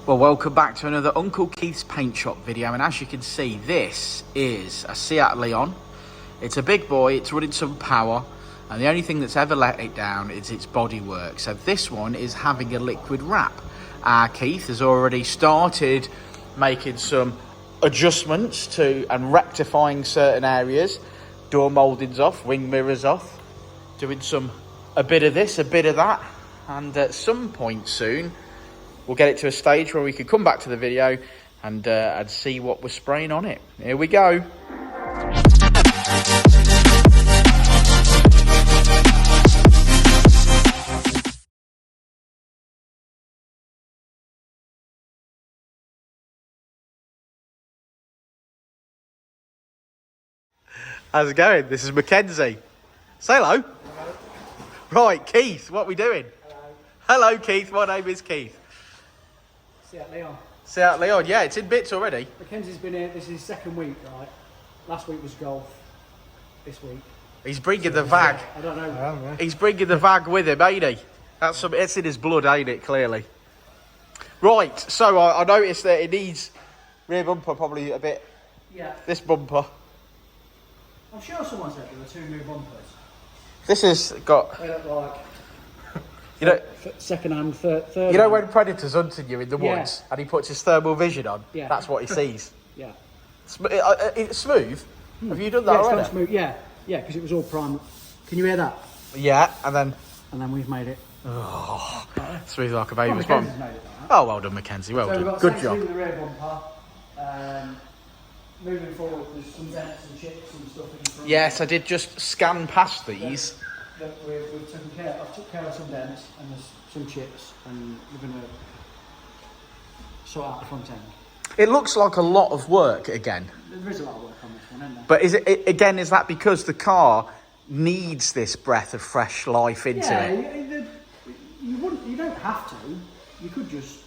Well, welcome back to another Uncle Keith's Paint Shop video, and as you can see, this is a Seat Leon. It's a big boy, it's running some power, and the only thing that's ever let it down is its bodywork. So this one is having a liquid wrap. Keith has already started making some adjustments to and rectifying certain areas. Door mouldings off, wing mirrors off, doing a bit of this, a bit of that, and at some point soon we'll get it to a stage where we can come back to the video and see what we're spraying on it. Here we go. How's it going? This is Mackenzie. Say hello. Hello. Right, Keith, what are we doing? Hello. Hello, Keith. My name is Keith. Seat Leon. Seat Leon, yeah, it's in bits already. Mackenzie's been here, this is his second week, right? Last week was golf, this week. He's bringing the vag. I don't know. He's bringing the vag with him, ain't he? It's in his blood, ain't it, clearly? Right, so I noticed that it needs rear bumper probably a bit. Yeah. This bumper. I'm sure someone said there were two new bumpers. This has got... They look like... You know, second hand, third you know hand. when Predator's hunting you in the woods and he puts his thermal vision on? Yeah. That's what he sees. Yeah. It's smooth. Have you done that it's already? gone smooth. Yeah, because it was all primed. Can you hear that? Yeah, and then... And then we've made it. Oh, smooth like a baby's Well, bum. Mackenzie's made it like that. Oh, well done, Mackenzie. Well So we've done. got Good the job. with the rear bumper. Moving forward, there's some dents and chips and stuff in front. Yes, I did just scan past these. That we've taken care of. I've took care of some dents and there's some chips, and we're going to sort out the front end. It looks like a lot of work again. There is a lot of work on this one, isn't there? But is that because the car needs this breath of fresh life into it? You don't have to. You could just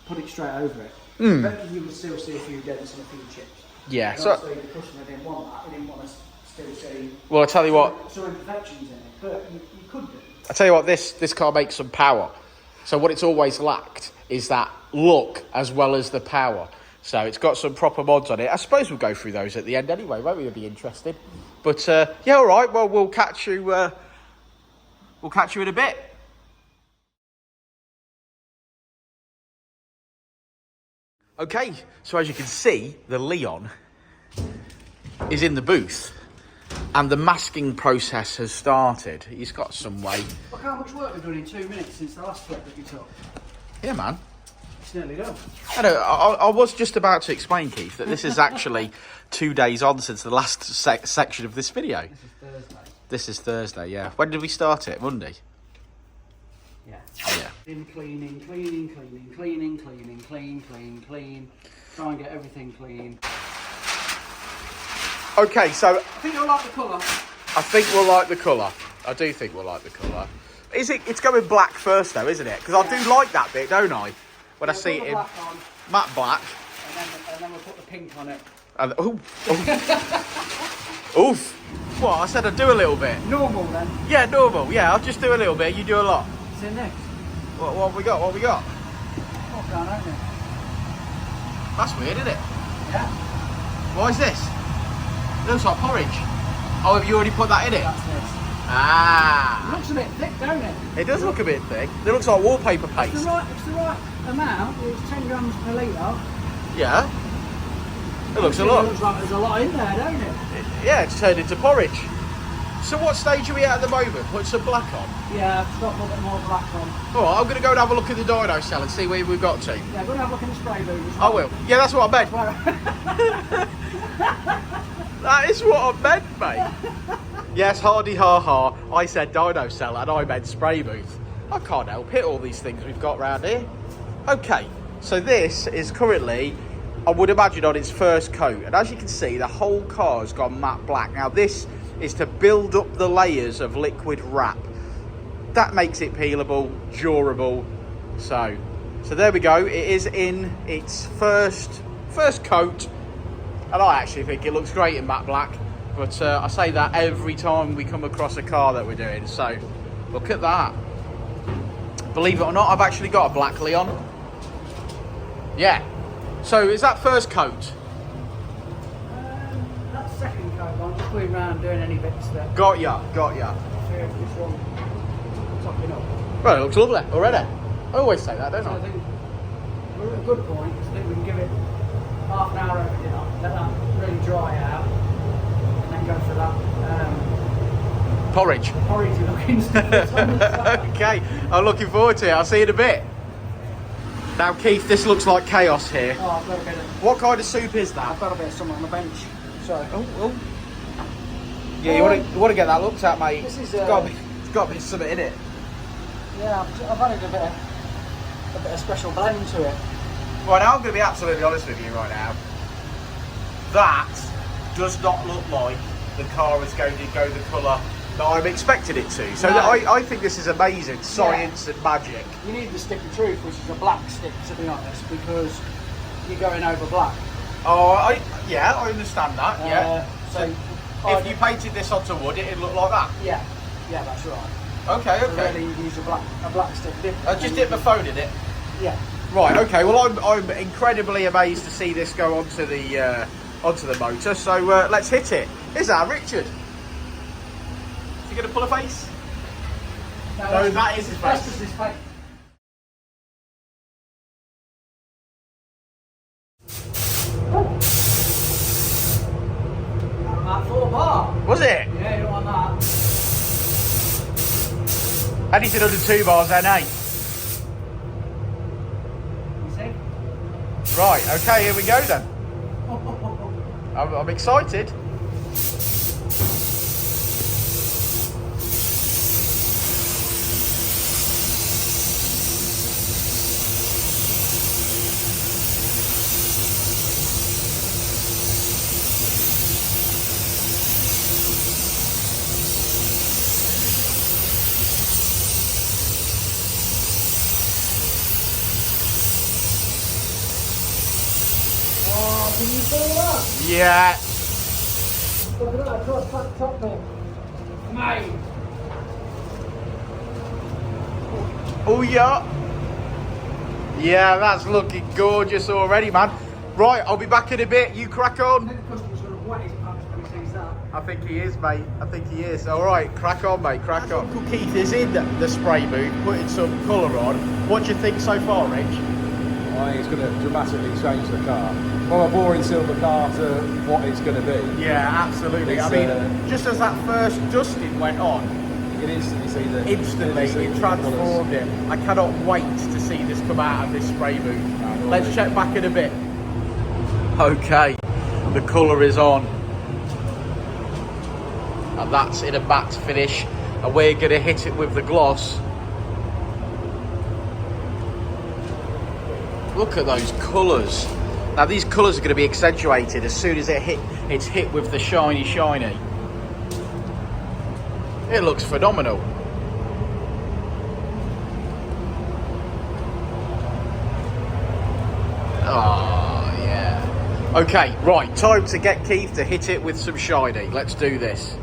put it straight over it. But you would still see a few dents and a few chips. Yeah. And So, obviously the customer didn't want that. He didn't want us to still see. well, I tell you what. Some imperfections in it, but you could do. I tell you what. This car makes some power. So what it's always lacked is that look as well as the power. So it's got some proper mods on it. I suppose we'll go through those at the end anyway, won't we? You'll be interested. But yeah, all right. Well, we'll catch you. We'll catch you in a bit. Okay, so as you can see, the Leon is in the booth and the masking process has started. He's got some way. Look how much work we've done in 2 minutes since the last clip that you took. Yeah, man. It's nearly done. I know, I was just about to explain, Keith, that this is actually 2 days on since the last section of this video. This is Thursday. This is Thursday, yeah. When did we start it? Monday? Yeah. Yeah. Clean. Try and get everything clean. Okay, so I think you'll like the colour. I think we'll like the colour. I do think we'll like the colour. It's going black first though, isn't it? Because I do like that bit, don't I? When I see it in black on, matte black. and then we'll put the pink on it. And, oof. What? I said I'd do a little bit. Normal then. Yeah, normal. Yeah, I'll just do a little bit. You do a lot. It's in next. What have we got? What have we got? Walk down, don't you? That's weird, isn't it? Yeah. Why is this? It looks like porridge. Oh, have you already put that in it? That's this. Ah. It looks a bit thick, don't it? It does look a bit thick. It looks like wallpaper paste. It's the right amount. It's 10 grams per litre. Yeah. It looks a lot. It looks like there's a lot in there, don't it? Yeah, it's turned into porridge. So what stage are we at the moment? Put some black on? Yeah, I've got a little bit more black on. All right, I'm going to go and have a look at the dyno cell and see where we've got to. Yeah, go and have a look in the spray booth as I well. will. Yeah, that's what I meant. That is what I meant, mate. Yes, hardy ha ha. I said dyno cell and I meant spray booth. I can't help it, all these things we've got round here. Okay, so this is currently, I would imagine, on its first coat. And as you can see, the whole car's gone matte black. Now this is to build up the layers of liquid wrap. That makes it peelable, durable. So there we go. It is in its first coat. And I actually think it looks great in matte black. But I say that every time we come across a car that we're doing. So look at that. Believe it or not, I've actually got a black Leon. Yeah. So is that first coat? That's second coat. I'm just going around doing any bits that. Got ya. See if this one topping up. Well, it looks lovely already. I always say that, don't So I I? think we're at a good point. I think we can give it half an hour over dinner, let that really dry out, and then go for that Porridge. porridge looking stuff that's on the side. Okay, I'm looking forward to it. I'll see you in a bit. Now, Keith, this looks like chaos here. Oh, I've got a bit of. What kind of soup is that? I've got a bit of something on the bench. Sorry. Oh. Yeah, you want to get that looked at, mate. This is, it's got to be something in it. Yeah, I've added a bit of special blend to it. Right now, I'm going to be absolutely honest with you right now. That does not look like the car is going to go the colour that I'm expecting it to. So No. I think this is amazing science and magic. You need the stick of truth, which is a black stick, to be honest, because you're going over black. Oh, I understand that. Yeah. So If you painted this onto wood, it'd look like that. yeah, that's right. Okay. So really, you use a black stick. I just dip my phone in it. Yeah. Right. Okay. Well, I'm incredibly amazed to see this go onto the motor. So let's hit it. Is that Richard? Is he going to pull a face? No, that is his That's face. just his face. That 4 bar. Was it? Yeah, you don't want that. Anything under 2 bars, then, eh? You see? Right. Okay. Here we go then. I'm excited. Oh, can you feel that? Yeah. Look at that across that top bit. Mate. Oh yeah. Yeah, that's looking gorgeous already, man. Right, I'll be back in a bit. You crack I on. think the customer's going to wet his pants when he sees that. I think he is, mate. I think he is. All right, crack on, mate. Crack on. Uncle Keith is in the spray booth, putting some colour on. What do you think so far, Rich? I think it's going to dramatically change the car. From a boring silver car to what it's going to be. Yeah, absolutely. It's, I mean, just as that first dusting went on, It instantly see the instantly it transformed it. I cannot wait to see this come out of this spray booth. Let's check back in a bit. Okay, the colour is on. And that's in a matte finish. And we're going to hit it with the gloss. Look at those colours. Now these colours are going to be accentuated as soon as it's hit with the shiny. It looks phenomenal. Oh, yeah. Okay, right, time to get Keith to hit it with some shiny. Let's do this.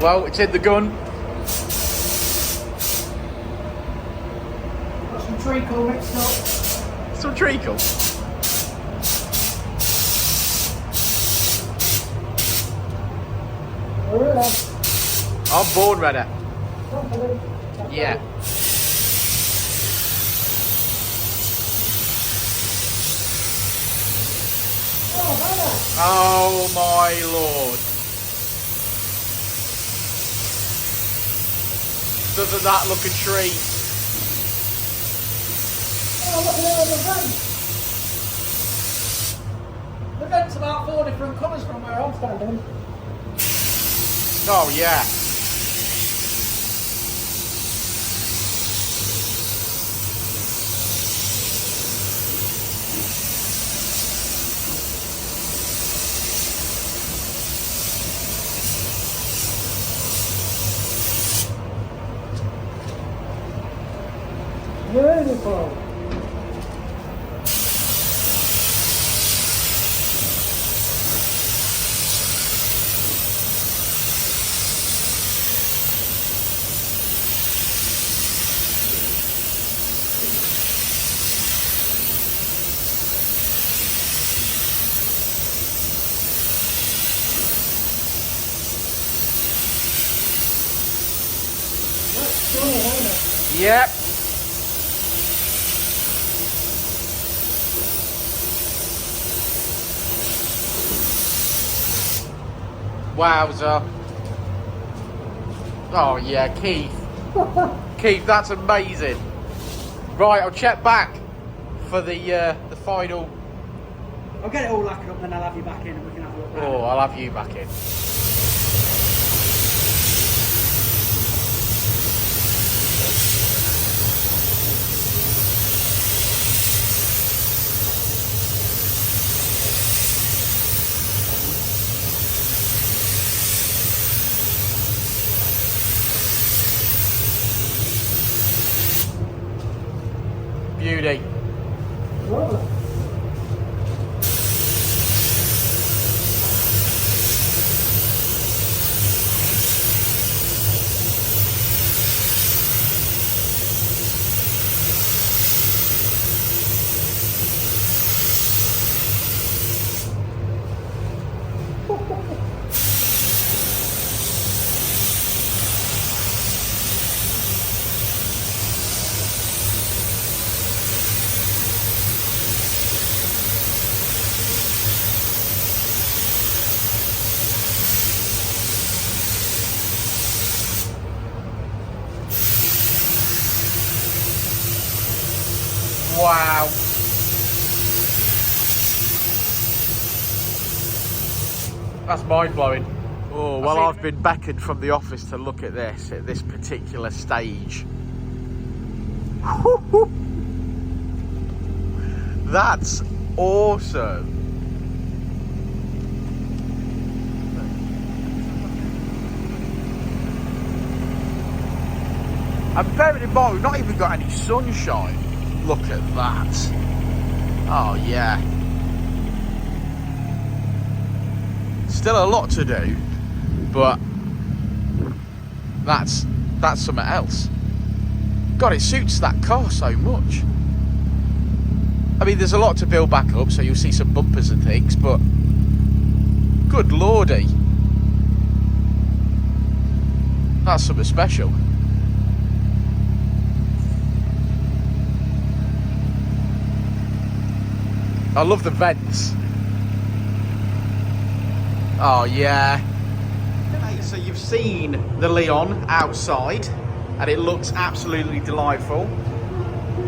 Well, it's in the gun. Got some treacle mixed up. Some treacle. We're in. I'm born ready. Yeah. Oh my lord. Doesn't that look a treat? Oh, look at it on the vent. The vent's about 4 different colours from where I'm standing. Oh yeah. Beautiful. Yep. Wowza. Oh yeah, Keith. Keith, that's amazing. Right, I'll check back for the final. I'll get it all lacquered up, then I'll have you back in and we can have a look. Oh, I'll have you back in. Beauty. Oh. Wow. That's mind-blowing. Oh, well, I've been beckoned from the office to look at this particular stage. That's awesome. And bearing in mind, we've not even got any sunshine. Look at that. Oh yeah. Still a lot to do, but that's something else. God, it suits that car so much. I mean, there's a lot to build back up, so you'll see some bumpers and things, but good lordy. That's something special. I love the vents. Oh yeah. Okay, so you've seen the Leon outside and it looks absolutely delightful.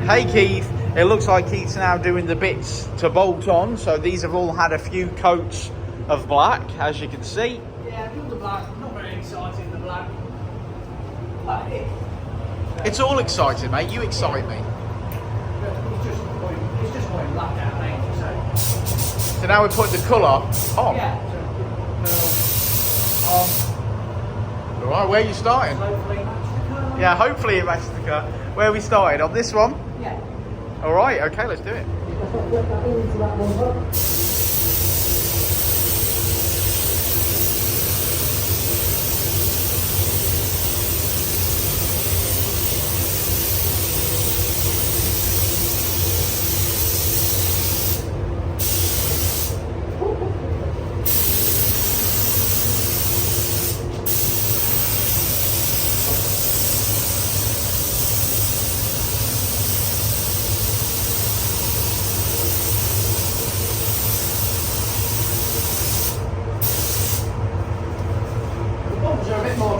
Hey Keith, it looks like Keith's now doing the bits to bolt on. So these have all had a few coats of black, as you can see. Yeah, I think the black, not very exciting, the black. It's all exciting, mate. You excite me. It's just going black out, mate. So now we're putting the colour on. Yeah. All right, where are you starting? Hopefully. Yeah, hopefully it matches the car. Where are we starting? On this one? Yeah. All right, okay, let's do it.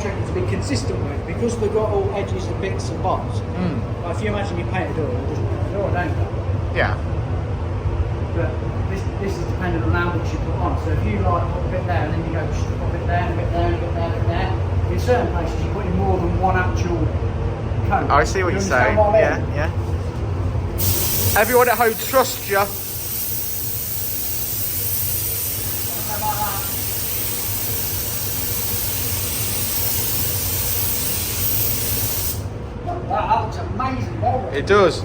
To be consistent with, because they've got all edges and bits and bobs. Like if you imagine you paint a door, you just paint a door, don't you? Yeah. But this is dependent on how much you put on. So if you like put a bit there and then you go put a bit there and a bit there and a bit there and a bit there, in certain places you put in more than one actual coat. I see what you're saying. Yeah. Everyone at home trusts you. That looks amazing, doesn't it? It does.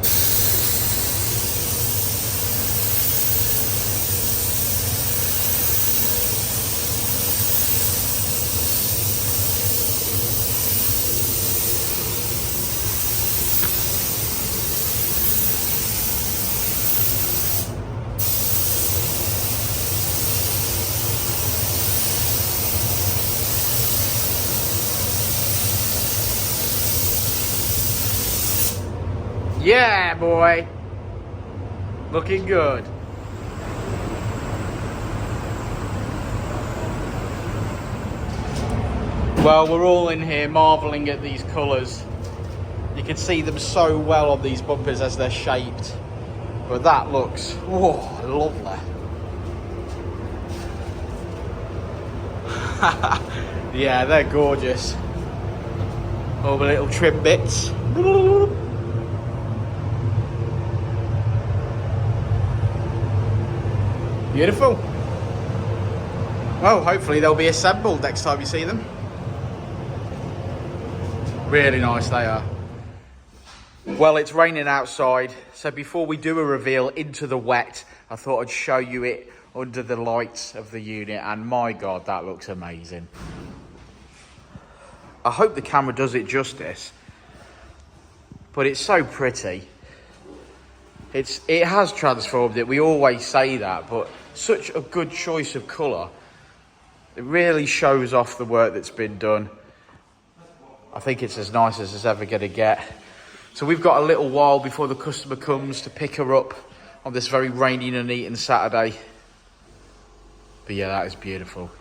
Yeah, boy. Looking good. Well, we're all in here marveling at these colours. You can see them so well on these bumpers as they're shaped. But that looks, whoa, lovely. Yeah, they're gorgeous. All the little trim bits. Beautiful. Well, hopefully they'll be assembled next time you see them. Really nice they are. Well, it's raining outside, so before we do a reveal into the wet, I thought I'd show you it under the lights of the unit, and my God, that looks amazing. I hope the camera does it justice, but it's so pretty. It has transformed it, we always say that, but such a good choice of colour. It really shows off the work that's been done. I think it's as nice as it's ever going to get. So we've got a little while before the customer comes to pick her up on this very rainy and Nuneaton Saturday. But yeah, that is beautiful.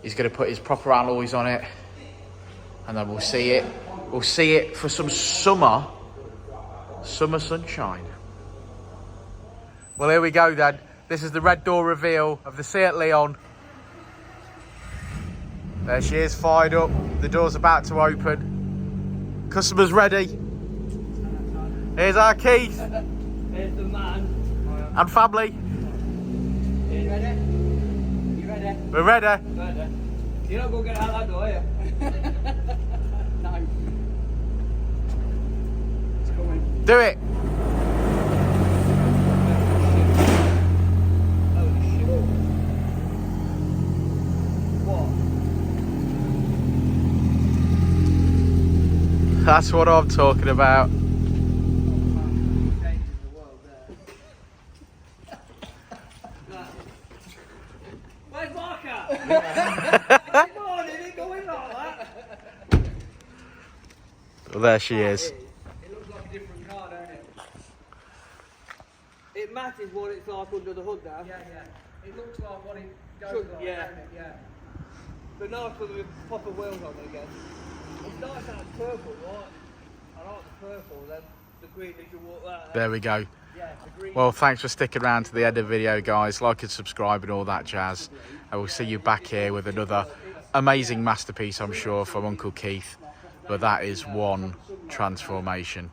He's going to put his proper alloys on it, and then we'll see it. We'll see it for some summer sunshine. Well, here we go then. This is the red door reveal of the Seat Leon. There she is, fired up. The door's about to open. Customer's ready. Here's our Keith. Here's the man. And family. You ready? You ready? We're ready. Ready. You're not going to get out that door, are you? No. It's coming. Do it. That's what I'm talking about. Where's Marker? Come on, it didn't go in like that. Well, there she is. It looks like a different car, don't it? It matches what it's like under the hood now. Yeah, yeah. It looks like what it goes like, yeah. Don't it? Yeah. But nice with the proper wheels on it again. It's nice that purple, right? I like the purple, then the green as you walk that. There we go. Yeah, the green. Well, thanks for sticking around to the end of the video, guys. Like and subscribe and all that jazz. I will see you back here with another amazing masterpiece, I'm sure, from Uncle Keith. But that is one transformation.